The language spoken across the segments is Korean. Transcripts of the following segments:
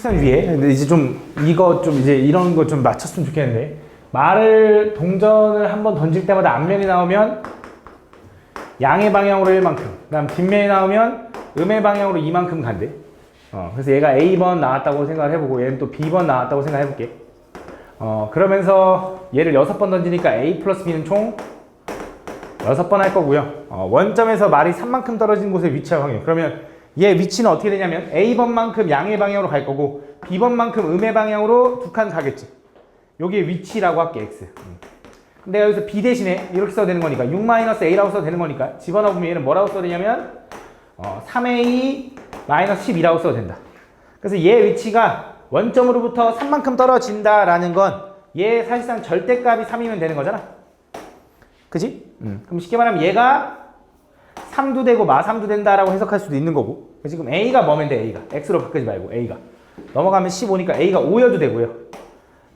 책상 위에. 근데 이제 좀 이거 좀 이제 이런 거 좀 맞췄으면 좋겠는데, 말을 동전을 한번 던질 때마다 앞면이 나오면 양의 방향으로 1만큼, 그 다음 뒷면이 나오면 음의 방향으로 2만큼 간대. 그래서 얘가 A번 나왔다고 생각을 해보고 얘는 또 B번 나왔다고 생각해볼게. 그러면서 얘를 6번 던지니까 A 플러스 B는 총 6번 할 거고요. 원점에서 말이 3만큼 떨어진 곳에 위치할 확률. 그러면 얘 위치는 어떻게 되냐면 A번만큼 양의 방향으로 갈 거고 B번만큼 음의 방향으로 2칸 가겠지. 요게 위치라고 할게, X. 내가 여기서 B 대신에 이렇게 써도 되는 거니까 6-A라고 써도 되는 거니까 집어넣으면 얘는 뭐라고 써도 되냐면 3A-12라고 써도 된다. 그래서 얘 위치가 원점으로부터 3만큼 떨어진다라는 건 얘 사실상 절대값이 3이면 되는 거잖아. 그지? 그럼 쉽게 말하면 얘가 3도 되고 마3도 된다라고 해석할 수도 있는 거고. 지금 A가 뭐면 돼, A가. X로 바꾸지 말고 A가. 넘어가면 15니까 A가 5여도 되고요.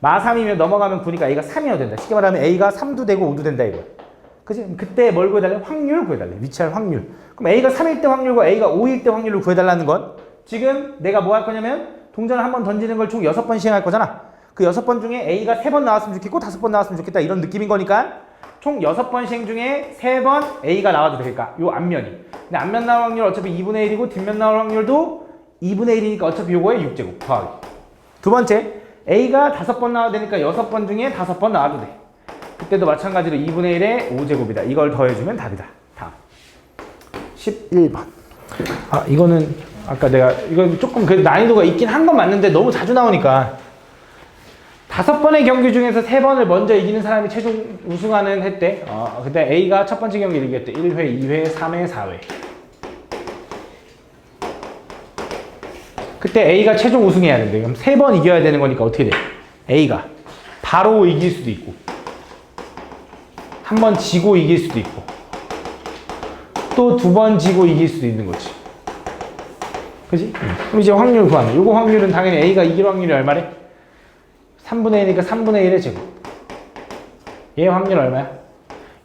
마3이면 넘어가면 9니까 A가 3이어도 된다. 쉽게 말하면 A가 3도 되고 5도 된다 이거야. 그치? 그때 뭘 구해달래? 확률 구해달래. 위치할 확률. 그럼 A가 3일 때 확률과 A가 5일 때 확률을 구해달라는 건 지금 내가 뭐 할 거냐면 동전을 한번 던지는 걸 총 6번 시행할 거잖아. 그 6번 중에 A가 3번 나왔으면 좋겠고 5번 나왔으면 좋겠다 이런 느낌인 거니까 총 6번 시행 중에 3번 A가 나와도 될까? 요 앞면이. 근데 앞면 나올 확률 어차피 2분의 1이고 뒷면 나올 확률도 2분의 1이니까 어차피 요거에 6제곱 더하기. 두 번째, A가 5번 나와도 되니까 6번 중에 5번 나와도 돼. 그때도 마찬가지로 2분의 1에 5제곱이다. 이걸 더해주면 답이다. 다음. 11번. 이거는 아까 내가 이건 조금 그 난이도가 있긴 한 건 맞는데 너무 자주 나오니까 5번의 경기 중에서 3번을 먼저 이기는 사람이 최종 우승하는 했대. 그때 A가 첫 번째 경기를 이겼대. 1회, 2회, 3회, 4회. 그때 A가 최종 우승해야 되는데 그럼 3번 이겨야 되는 거니까 어떻게 돼? A가 바로 이길 수도 있고 한 번 지고 이길 수도 있고 또 2번 지고 이길 수도 있는 거지. 그지? 그럼 이제 확률 구하는. 요거 확률은 당연히 A가 이길 확률이 얼마래? 3분의 1이니까 3분의 1의 제곱. 얘 확률 얼마야?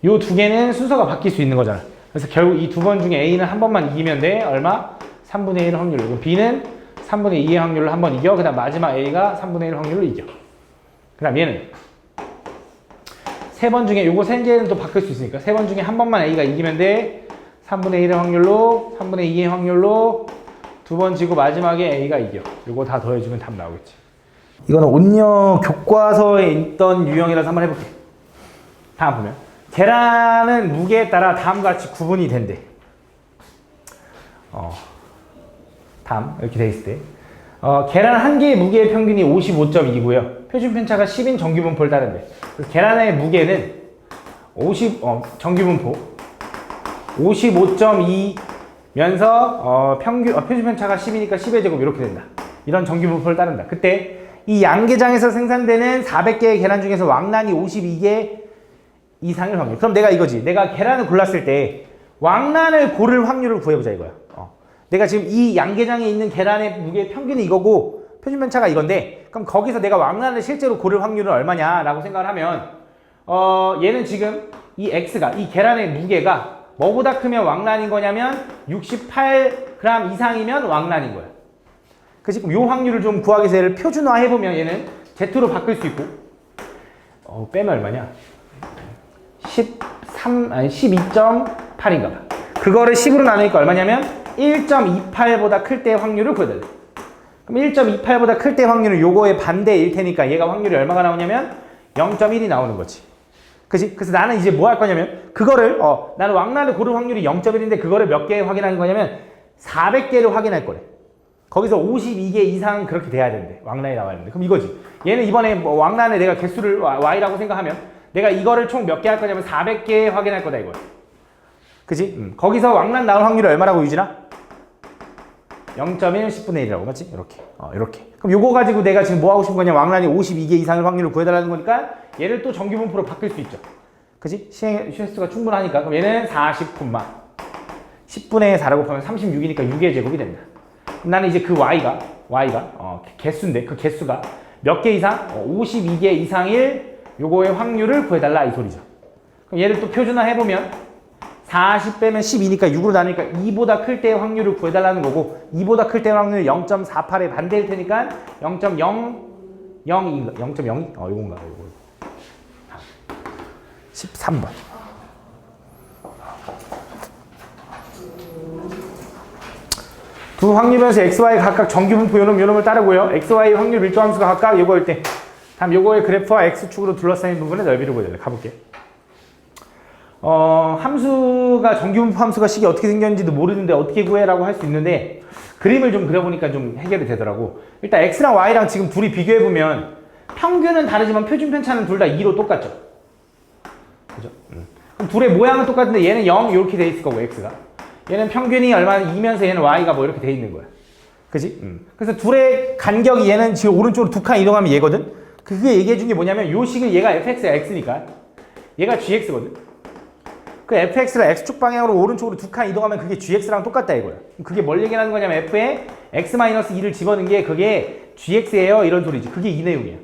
요 두 개는 순서가 바뀔 수 있는 거잖아. 그래서 결국 이 2번 중에 A는 한 번만 이기면 돼. 얼마? 3분의 1 확률로. 그럼 B는 3분의 2의 확률로 한 번 이겨. 그 다음 마지막 A가 3분의 1 확률로 이겨. 그 다음 얘는 3번 중에 요거 세 개는 또 바뀔 수 있으니까 3번 중에 한 번만 A가 이기면 돼. 3분의 1의 확률로 3분의 2의 확률로 2번 지고 마지막에 A가 이겨. 요거 다 더해주면 답 나오겠지. 이거는 온녀 교과서에 있던 유형이라서 한번 해볼게. 다음 보면 계란은 무게에 따라 다음과 같이 구분이 된대. 다음 이렇게 돼 있을 때 계란 한 개의 무게의 평균이 55.2고요. 표준 편차가 10인 정규분포를 따른대. 그래서 계란의 무게는 정규분포 55.2면서 표준 편차가 10이니까 10의 제곱 이렇게 된다. 이런 정규분포를 따른다. 그때 이 양계장에서 생산되는 400개의 계란 중에서 왕란이 52개 이상일 확률. 그럼 내가 이거지. 내가 계란을 골랐을 때 왕란을 고를 확률을 구해보자 이거야. 내가 지금 이 양계장에 있는 계란의 무게 평균이 이거고 표준 편차가 이건데 그럼 거기서 내가 왕란을 실제로 고를 확률은 얼마냐라고 생각을 하면 얘는 지금 이 X가 이 계란의 무게가 뭐보다 크면 왕란인 거냐면 68g 이상이면 왕란인 거야. 그치? 그럼 요 확률을 좀 구하기 위해서 얘를 표준화해보면 얘는 Z로 바꿀 수 있고 빼면 얼마냐? 12.8인가 봐. 그거를 10으로 나누니까 얼마냐면 1.28보다 클 때의 확률을 구해달래. 그럼 1.28보다 클 때의 확률은 요거의 반대일 테니까 얘가 확률이 얼마가 나오냐면 0.1이 나오는 거지. 그치? 그래서 나는 이제 뭐 할 거냐면 그거를 나는 왕란을 고를 확률이 0.1인데 그거를 몇 개 확인하는 거냐면 400개를 확인할 거래. 거기서 52개 이상 그렇게 돼야 된대. 왕란이 나와야 되는데. 그럼 이거지. 얘는 이번에 왕란에 내가 개수를 Y라고 생각하면 내가 이거를 총 몇 개 할 거냐면 400개 확인할 거다 이거야. 그치? 거기서 왕란 나올 확률이 얼마라고 유진아? 0.1 10분의 1이라고 맞지? 이렇게. 이렇게. 그럼 요거 가지고 내가 지금 뭐 하고 싶은 거냐? 왕란이 52개 이상의 확률을 구해달라는 거니까 얘를 또 정규분포로 바뀔 수 있죠. 그치? 시행 횟수가 충분하니까. 그럼 얘는 40, 10분의 4라고 하면 36이니까 6의 제곱이 된다. 그럼 나는 이제 그 Y가 개수인데 그 개수가 몇 개 이상? 52개 이상일 요거의 확률을 구해달라 이 소리죠. 그럼 얘를 또 표준화 해보면 40 빼면 12니까 6으로 나누니까 2보다 클 때의 확률을 구해달라는 거고 2보다 클 때의 확률이 0.48의 반대일 테니까 0.002인가? 0.02? 이건가? 이거. 13번. 두 확률변수 XY 각각 정규분포 요놈을 따르고요. XY 확률 밀도함수가 각각 요거일 때 다음 요거의 그래프와 X축으로 둘러싸인 부분의 넓이를 보여야 돼. 가볼게. 함수가 정규분포 함수가 식이 어떻게 생겼는지도 모르는데 어떻게 구해라고 할 수 있는데 그림을 좀 그려보니까 좀 해결이 되더라고. 일단 X랑 Y랑 지금 둘이 비교해보면 평균은 다르지만 표준 편차는 둘 다 2로 똑같죠. 그죠? 그럼 둘의 모양은 똑같은데 얘는 0 이렇게 돼 있을 거고 X가 얘는 평균이 얼마나 2면서 얘는 Y가 뭐 이렇게 돼 있는 거야. 그지? 그래서 둘의 간격이 얘는 지금 오른쪽으로 두 칸 이동하면 얘거든? 그게 얘기해 준 게 뭐냐면 요 식은 얘가 fx야 x니까 얘가 gx거든? 그 fx를 x축 방향으로 오른쪽으로 두 칸 이동하면 그게 gx랑 똑같다 이거야. 그게 뭘 얘기하는 거냐면 f에 x-2를 집어넣은 게 그게 gx예요 이런 소리지. 그게 이 내용이야.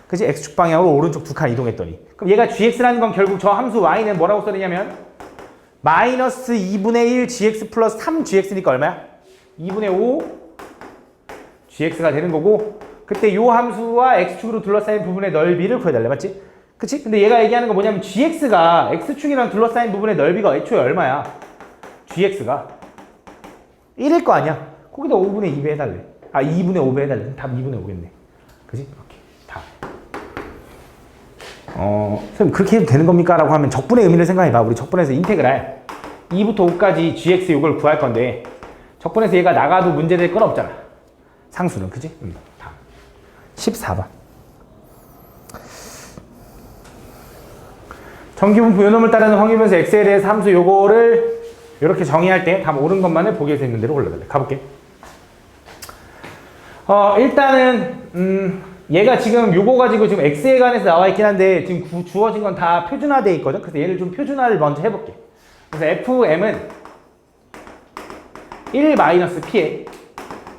그지? x축 방향으로 오른쪽 두 칸 이동했더니 그럼 얘가 gx라는 건 결국 저 함수 y는 뭐라고 써내냐면 마이너스 2분의 1 gx 플러스 3 gx니까 얼마야? 2분의 5 gx가 되는 거고 그때 요 함수와 x축으로 둘러싸인 부분의 넓이를 구해달래. 맞지? 그치? 근데 얘가 얘기하는 거 뭐냐면 gx가 x축이랑 둘러싸인 부분의 넓이가 애초에 얼마야? gx가 1일 거 아니야? 거기다 5분의 2배 해달래. 2분의 5배 해달래. 답 2분의 5겠네. 그치? 오케이. 답. 선생님 그렇게 해도 되는 겁니까? 라고 하면 적분의 의미를 생각해봐. 우리 적분에서 인테그랄 2부터 5까지 gx 요걸 구할 건데 적분에서 얘가 나가도 문제될 건 없잖아. 상수는. 그치? 14번. 정규분포 요놈을 따르는 확률변수 x에 대해서 함수 요거를 이렇게 정의할 때 답 옳은 것만을 보기에 서 있는 대로 골라달래. 가볼게. 일단은 얘가 지금 요거 가지고 지금 x에 관해서 나와 있긴 한데 지금 주어진 건 다 표준화되어 있거든. 그래서 얘를 좀 표준화를 먼저 해볼게. 그래서 fm은 1-p에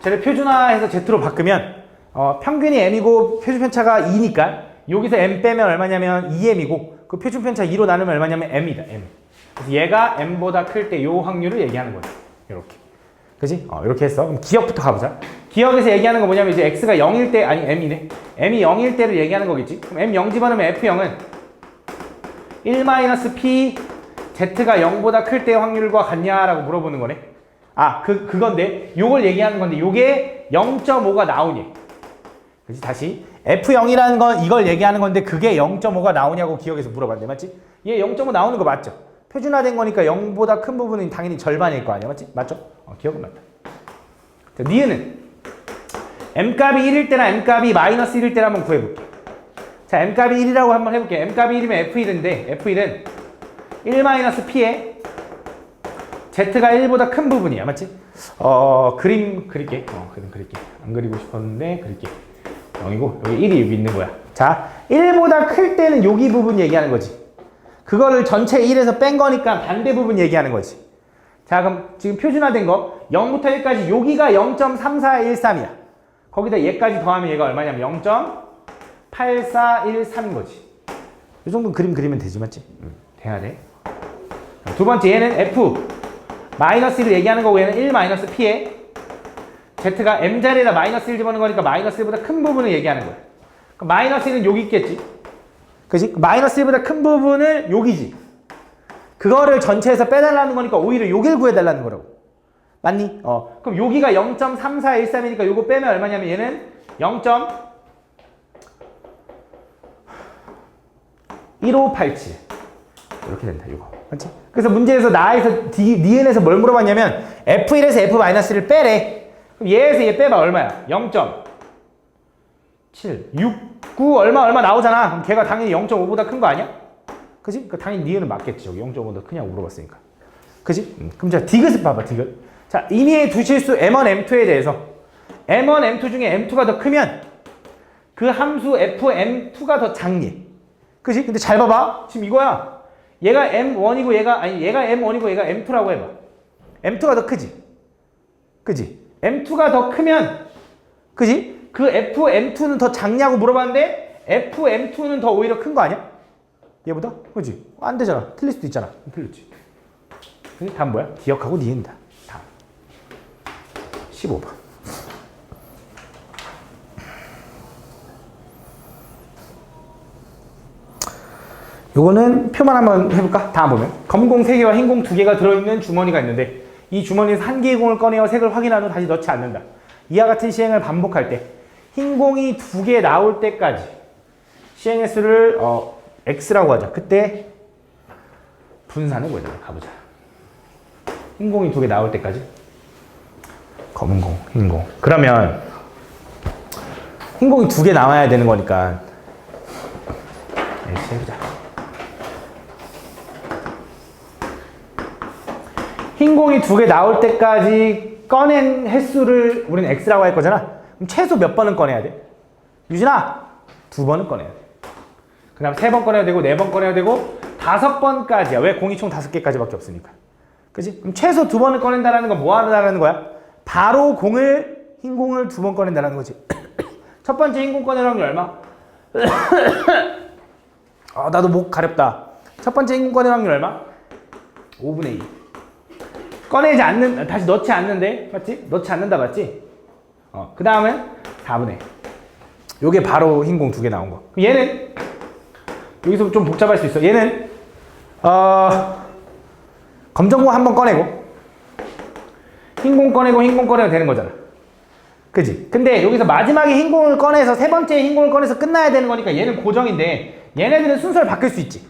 쟤를 표준화해서 z로 바꾸면 평균이 m이고 표준편차가 2니까 여기서 m 빼면 얼마냐면 2m이고 그 표준편차 2로 나누면 얼마냐면 m이다. m. 그래서 얘가 m보다 클 때 요 확률을 얘기하는 거지. 이렇게. 그지? 이렇게 했어. 그럼 기억부터 가보자. 기억에서 얘기하는 거 뭐냐면 이제 x가 0일 때 아니 m이네. m이 0일 때를 얘기하는 거겠지. 그럼 m 0 집어넣으면 f0은 1-p z가 0보다 클 때의 확률과 같냐라고 물어보는 거네. 그건데 요걸 얘기하는 건데 요게 0.5가 나오니. 그치? 다시 F0이라는 건 이걸 얘기하는 건데 그게 0.5가 나오냐고 기억에서 물어봤는데 맞지? 얘 0.5 나오는 거 맞죠? 표준화된 거니까 0보다 큰 부분은 당연히 절반일 거 아니야 맞지? 맞죠? 기억은 맞다. 자, 니은은 m값이 1일 때나 m값이 마이너스 1일 때를 한번 구해볼게. 자, m값이 1이라고 한번 해볼게. m값이 1이면 f1인데 f1은 1-p에 z가 1보다 큰 부분이야 맞지? 그림 그릴게. 그림 그릴게. 안 그리고 싶었는데 그릴게. 0이고 여기 1이 여기 있는 거야. 자, 1보다 클 때는 여기 부분 얘기하는 거지. 그거를 전체 1에서 뺀 거니까 반대 부분 얘기하는 거지. 자, 그럼 지금 표준화된 거 0부터 1까지 여기가 0.3413이야. 거기다 얘까지 더하면 얘가 얼마냐면 0.8413인 거지. 이 정도 그림 그리면 되지 맞지? 돼야 돼. 두 번째 얘는 f 마이너스 1을 얘기하는 거고 얘는 1-p에 z가 m자리에다 마이너스 1 집어넣는 거니까 마이너스 1보다 큰 부분을 얘기하는 거야. 그럼 마이너스 1은 여기 있겠지. 그지? 마이너스 1보다 큰 부분을 여기지. 그거를 전체에서 빼달라는 거니까 오히려 여길 구해달라는 거라고. 맞니? 그럼 여기가 0.3413이니까 요거 빼면 얼마냐면 얘는 0.1587 이렇게 된다. 요거. 맞지? 그래서 문제에서 나에서 니은에서 뭘 물어봤냐면 f1에서 f-를 빼래. 그럼 얘에서 얘 빼봐 얼마야? 0.7 69 얼마 나오잖아. 그럼 걔가 당연히 0.5보다 큰 거 아니야? 그지? 그 당연히 니은은 맞겠지. 여기 0.5보다 크냐고 물어봤으니까. 그지? 그럼 자 디귿을 봐봐. 디귿. 자, 임의의 두 실수 m1, m2에 대해서 m1, m2 중에 m2가 더 크면 그 함수 fm2가 더 작니? 그지? 근데 잘 봐봐. 지금 이거야. 얘가 m1이고 얘가 m1이고 얘가 m2라고 해봐. m2가 더 크지? 그지? m2가 더 크면 그지? 그 fm2는 더 작냐고 물어봤는데 fm2는 더 오히려 큰 거 아니야? 얘보다? 그지? 안 되잖아. 틀릴 수도 있잖아. 틀렸지. 그지? 답은 뭐야? 기억하고 니은이다. 다음. 15번. 요거는 표만 한번 해볼까? 다음 보면 검공 3개와 흰공 2개가 들어있는 주머니가 있는데 이 주머니에서 한 개의 공을 꺼내어 색을 확인한 후 다시 넣지 않는다. 이와 같은 시행을 반복할 때 흰공이 2개 나올 때까지 시행 횟수를 X라고 하자. 그때 분산을 보여달라. 가보자. 흰공이 2개 나올 때까지 검은 공, 흰공. 그러면 흰공이 2개 나와야 되는 거니까 X 해보자. 흰공이 2개 나올 때까지 꺼낸 횟수를 우리는 X라고 할 거잖아. 그럼 최소 몇 번은 꺼내야 돼? 유진아! 2번은 꺼내야 돼. 그 다음 3번 꺼내야 되고 4번 꺼내야 되고 5번까지야. 왜? 공이 총 5개까지밖에 없으니까. 그치? 그럼 최소 2번을 꺼낸다는 건 뭐 하다라는 거야? 바로 흰 공을 2번 꺼낸다는 거지. 첫 번째 흰 공 꺼낼 확률 얼마? 나도 목 가렵다. 첫 번째 흰 공 꺼낼 확률 얼마? 5분의 2. 다시 넣지 않는데, 맞지? 넣지 않는다, 맞지? 그 다음은 4분의 1. 요게 바로 흰공 2개 나온 거. 그럼 얘는, 여기서 좀 복잡할 수 있어. 얘는, 검정공 한번 꺼내고, 흰공 꺼내고, 흰공 꺼내도 되는 거잖아. 그지? 근데 여기서 마지막에 흰공을 꺼내서, 3번째 흰공을 꺼내서 끝나야 되는 거니까 얘는 고정인데, 얘네들은 순서를 바뀔 수 있지.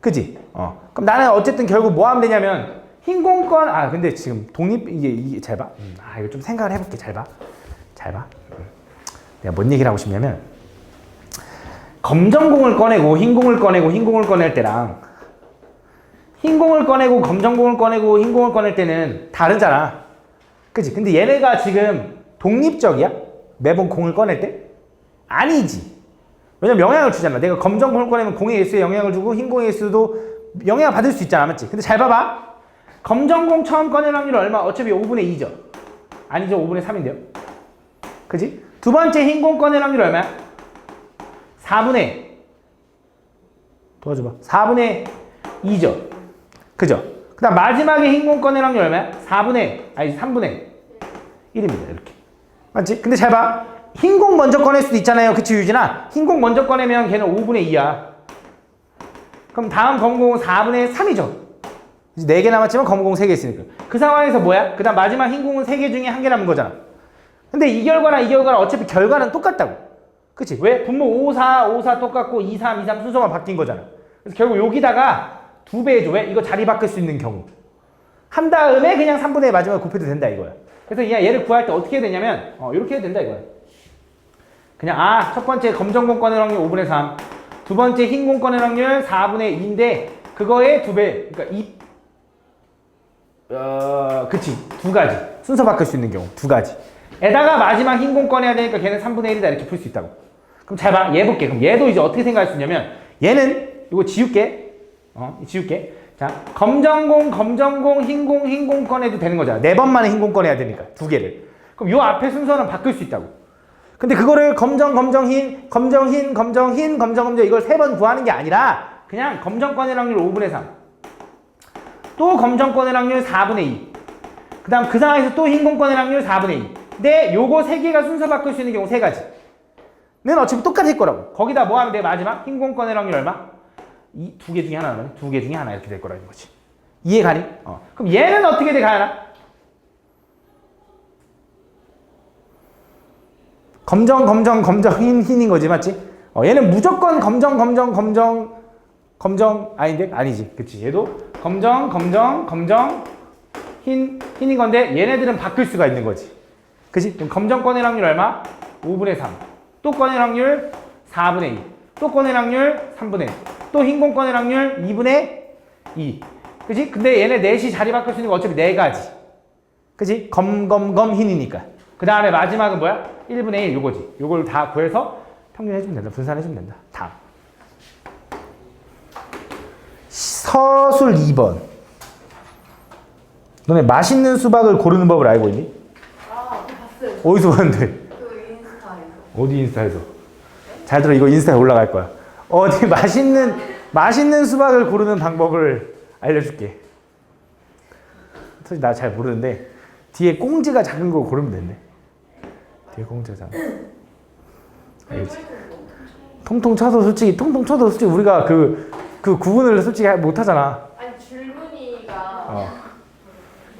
그지? 그럼 나는 어쨌든 결국 뭐 하면 되냐면, 흰공권, 근데 지금 이게 잘 봐. 이거 좀 생각을 해볼게. 잘 봐. 내가 뭔 얘기를 하고 싶냐면, 검정공을 꺼내고, 흰공을 꺼내고, 흰공을 꺼낼 때랑, 흰공을 꺼내고, 검정공을 꺼내고, 흰공을 꺼낼 때는 다르잖아. 그치? 근데 얘네가 지금 독립적이야? 매번 공을 꺼낼 때? 아니지. 왜냐면 영향을 주잖아. 내가 검정공을 꺼내면 공의 일수에 영향을 주고, 흰공의 일수도 영향을 받을 수 있잖아. 맞지? 근데 잘 봐봐. 검정공 처음 꺼낼 확률 얼마? 어차피 5분의 2죠. 아니죠. 5분의 3인데요. 그지? 두 번째 흰공 꺼낼 확률 얼마야? 4분의 도와줘봐. 4분의 2죠. 그죠? 그 다음 마지막에 흰공 꺼낼 확률 얼마야? 3분의 1입니다. 이렇게. 맞지? 근데 잘 봐. 흰공 먼저 꺼낼 수도 있잖아요. 그치 유진아? 흰공 먼저 꺼내면 걔는 5분의 2야. 그럼 다음 검공은 4분의 3이죠. 4개 남았지만 검공 3개 있으니까. 그 상황에서 뭐야? 그 다음 마지막 흰공은 3개 중에 1개 남은 거잖아. 근데 이 결과랑 어차피 결과는 똑같다고. 그치? 왜? 분모 5, 4 똑같고 2, 3 순서만 바뀐 거잖아. 그래서 결국 여기다가 2배 해줘. 왜? 이거 자리 바꿀 수 있는 경우. 한 다음에 그냥 3분의 1 마지막에 곱해도 된다 이거야. 그래서 얘를 구할 때 어떻게 해야 되냐면 이렇게 해도 된다 이거야. 그냥 첫 번째 검정공 꺼낼 확률 5분의 3. 두 번째 흰공 꺼낼 확률 4분의 2인데 그거의 2배. 그러니까 그치. 2가지. 순서 바꿀 수 있는 경우 2가지. 에다가 마지막 흰공 꺼내야 되니까 걔는 3분의 1이다 이렇게 풀 수 있다고. 그럼 잘 봐. 얘 볼게. 그럼 얘도 이제 어떻게 생각할 수 있냐면 얘는 이거 지울게. 자, 검정공, 흰공 꺼내도 되는 거잖아. 4번 만에 흰공 꺼내야 되니까 2개를. 그럼 요 앞에 순서는 바꿀 수 있다고. 근데 그거를 검정, 흰 이걸 3번 구하는 게 아니라 그냥 검정 꺼낼 확률 5분의 3. 또 검정 꺼낼 확률 4분의 2. 그 다음 그 상황에서 또 흰공 꺼낼 확률 4분의 2. 근데 요거 3개가 순서 바꿀 수 있는 경우 3가지는 어차피 똑같을 거라고. 거기다 뭐 하면 돼? 마지막 흰공 꺼낼 확률 얼마? 2개 중에 하나, 2개 중에 하나 이렇게 될 거라는 거지. 이해 가니? 그럼 얘는 어떻게 돼, 가연아? 검정, 흰인 거지, 맞지? 얘는 무조건 검정, 아닌데? 아니지. 그치. 얘도 검정, 흰인 건데, 얘네들은 바뀔 수가 있는 거지. 그치? 그럼 검정 꺼낼 확률 얼마? 5분의 3. 또 꺼낼 확률 4분의 2. 또 꺼낼 확률 3분의 1. 또 흰공 꺼낼 확률 2분의 2. 그치? 근데 얘네 넷이 자리 바꿀 수 있는 거 어차피 4가지. 그치? 흰이니까. 그 다음에 마지막은 뭐야? 1분의 1 요거지. 요걸 다 구해서 평균해주면 된다. 분산해주면 된다. 다음. 서술 2번. 너네 맛있는 수박을 고르는 법을 알고 있니? 봤어요. 어디서 봤는데? 그 인스타에서. 어디 인스타에서? 잘 들어. 이거 인스타에 올라갈 거야. 어디 맛있는 맛있는 수박을 고르는 방법을 알려줄게. 사실 나 잘 모르는데 뒤에 꽁지가 작은 거 고르면 된대. 뒤에 꽁지가 작은 거. 알겠지? 통통 쳐도 솔직히 우리가 그 구분을 솔직히 못 하잖아. 아니 줄무늬가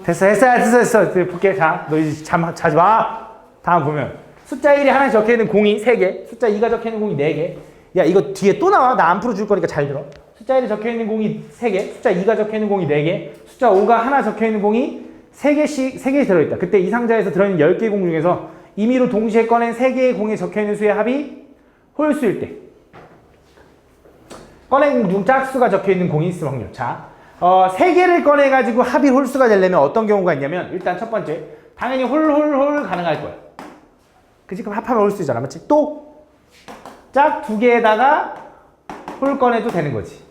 됐어. 볼게. 자, 너 이제 자지 마. 다음 보면 숫자 1이 하나 적혀 있는 공이 3개, 숫자 2가 적혀 있는 공이 4개. 야, 이거 뒤에 또 나와. 나 안 풀어줄 거니까 잘 들어. 숫자 1이 적혀 있는 공이 3개, 숫자 2가 적혀 있는 공이 4개, 숫자 5가 하나 적혀 있는 공이 3개씩 들어있다. 그때 이 상자에서 들어있는 10개의 공 중에서 임의로 동시에 꺼낸 3개의 공에 적혀 있는 수의 합이 홀수일 때. 꺼낸 공 중 짝수가 적혀 있는 공이 있을 확률. 자, 3개를 꺼내가지고 합이 홀수가 되려면 어떤 경우가 있냐면, 일단 첫 번째, 당연히 홀 가능할 거야. 그치? 그럼 합하면 홀수잖아. 맞지? 또, 짝 2개에다가 홀 꺼내도 되는 거지.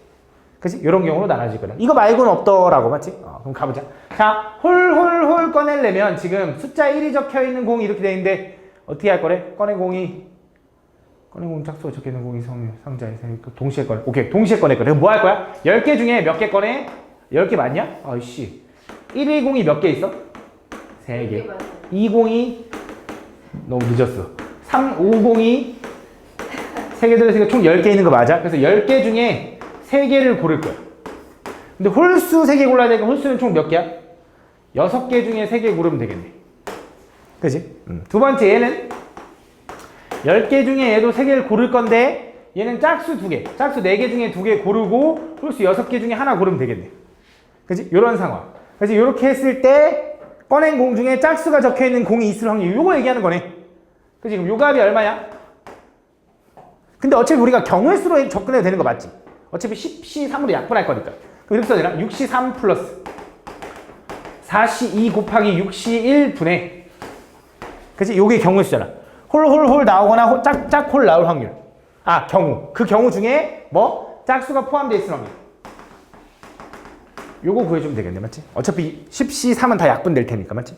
그치? 이런 경우로 나눠질 거야. 이거 말고는 없더라고. 맞지? 그럼 가보자. 자, 홀 꺼내려면 지금 숫자 1이 적혀 있는 공이 이렇게 돼 있는데, 어떻게 할 거래? 꺼낸 공 짝수가 적혀 있는 공이 상자에서 동시에 꺼내. 오케이. 동시에 꺼낼 거래. 그럼 뭐 할 거야? 10개 중에 몇 개 꺼내? 10개 맞냐? 아이씨. 1위 공이 몇 개 있어? 3개. 2공이 너무 늦었어. 5공이 3개 들어있으니까 총 10개 있는 거 맞아? 그래서 10개 중에 3개를 고를 거야. 근데 홀수 3개 골라야 되니까 홀수는 총 몇 개야? 6개 중에 3개 고르면 되겠네. 그치? 두 번째 얘는 10개 중에 얘도 3개를 고를 건데 얘는 짝수 2개, 짝수 4개 중에 2개 고르고 홀수 6개 중에 하나 고르면 되겠네. 그치? 요런 상황. 그래서 이렇게 했을 때 꺼낸 공 중에 짝수가 적혀있는 공이 있을 확률, 요거 얘기하는 거네. 그치? 그럼 요 값이 얼마야? 근데 어차피 우리가 경우의 수로 접근해도 되는 거 맞지? 어차피 10C3으로 약분할 거니까. 그럼 이렇게 써야 되나? 6C3 플러스 4C2 곱하기 6C1분의, 그치? 요게 경우의 수잖아. 홀 나오거나 짝 홀 나올 확률. 경우. 그 경우 중에 뭐? 짝수가 포함되어 있을 확률. 요거 구해주면 되겠네. 맞지? 어차피 10C3은 다 약분될 테니까. 맞지?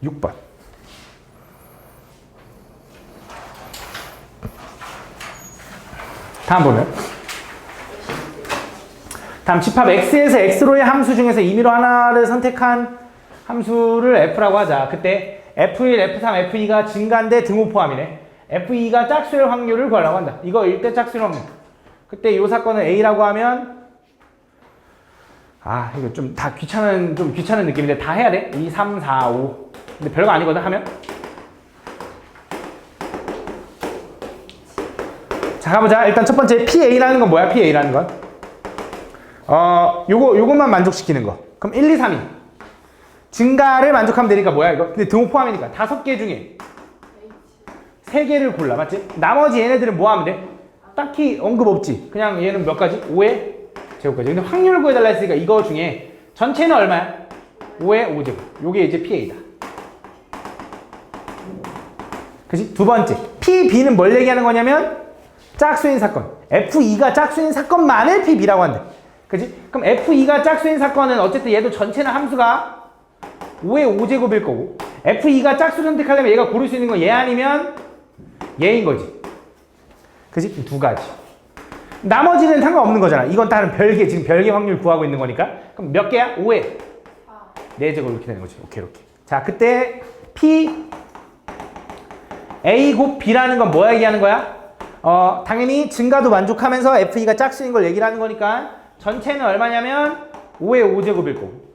6번. 다음 보면 다음 집합 x에서 x로의 함수 중에서 임의로 하나를 선택한 함수를 f라고 하자. 그때 f1, f3, f2가 증가인데 등호 포함이네. f2가 짝수일 확률을 구하려고 한다. 이거 1대 짝수일 확률. 그때 이 사건을 a라고 하면 이거 좀 귀찮은 느낌인데 다 해야 돼. 2, 3, 4, 5. 근데 별거 아니거든 하면. 자, 가보자. 일단 첫 번째 PA라는 건 뭐야? PA라는 건 요것만 만족시키는 거. 그럼 1, 2, 3이 증가를 만족하면 되니까 뭐야 이거? 근데 등호 포함이니까 5개 중에 3개를 골라. 맞지? 나머지 얘네들은 뭐 하면 돼? 딱히 언급 없지. 그냥 얘는 몇 가지? 5의 제곱까지. 근데 확률 구해달라 했으니까 이거 중에 전체는 얼마야? 5의 5제곱. 요게 이제 PA다. 그치? 두 번째 PB는 뭘 얘기하는 거냐면 짝수인 사건. F2가 짝수인 사건만을 PB라고 한대. 그치? 그럼 F2가 짝수인 사건은 어쨌든 얘도 전체는 함수가 5의 5제곱일 거고, F2가 짝수 선택하려면 얘가 고를 수 있는 건 얘 아니면 얘인 거지. 그치? 두 가지. 나머지는 상관없는 거잖아. 이건 다른 별개, 지금 별개 확률 구하고 있는 거니까. 그럼 몇 개야? 5의 4제곱 이렇게 되는 거지. 오케이, 이렇게. 자, 그때 P A 곱 B라는 건 뭐 얘기하는 거야? 당연히 증가도 만족하면서 F2가 짝수인 걸 얘기를 하는 거니까 전체는 얼마냐면 5의 5제곱일 거고.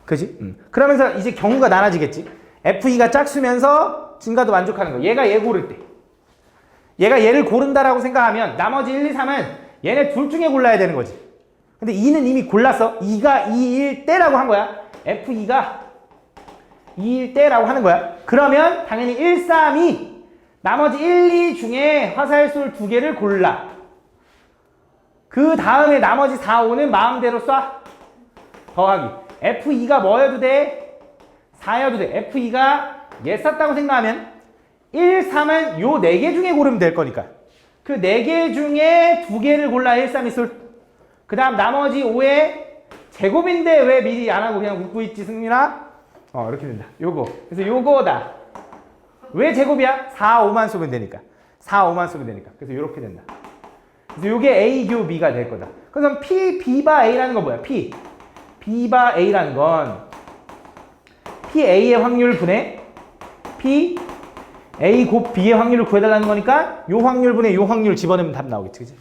그지? 그러면서 이제 경우가 나눠지겠지. F2가 짝수면서 증가도 만족하는 거. 얘가 얘 고를 때. 얘가 얘를 고른다라고 생각하면 나머지 1, 2, 3은 얘네 둘 중에 골라야 되는 거지. 근데 2는 이미 골랐어. 2가 2일 때라고 한 거야. F2가 2일 때라고 하는 거야. 그러면 당연히 1, 3, 2 나머지 1, 2 중에 화살솔 2개를 골라. 그 다음에 나머지 4, 5는 마음대로 쏴. 더하기. F2가 뭐여도 돼? 4여도 돼. F2가 얘 쐈다고 생각하면 1, 3은 요 4개 중에 고르면 될 거니까. 그 4개 중에 2개를 골라. 1, 3, 2 솔. 그 다음 나머지 5의 제곱인데 왜 미리 안 하고 그냥 웃고 있지 승민아? 이렇게 된다. 요거. 그래서 요거다. 왜 제곱이야? 4, 5만 쏘면 되니까. 4, 5만 쏘면 되니까. 그래서 이렇게 된다. 그래서 요게 A 교 B가 될 거다. 그럼 P, B 바 A라는 건 뭐야? P, B 바 A라는 건 P, A의 확률 분의 P, A 곱 B의 확률을 구해달라는 거니까 요 확률 분의 요 확률 집어넣으면 답 나오겠지, 그지?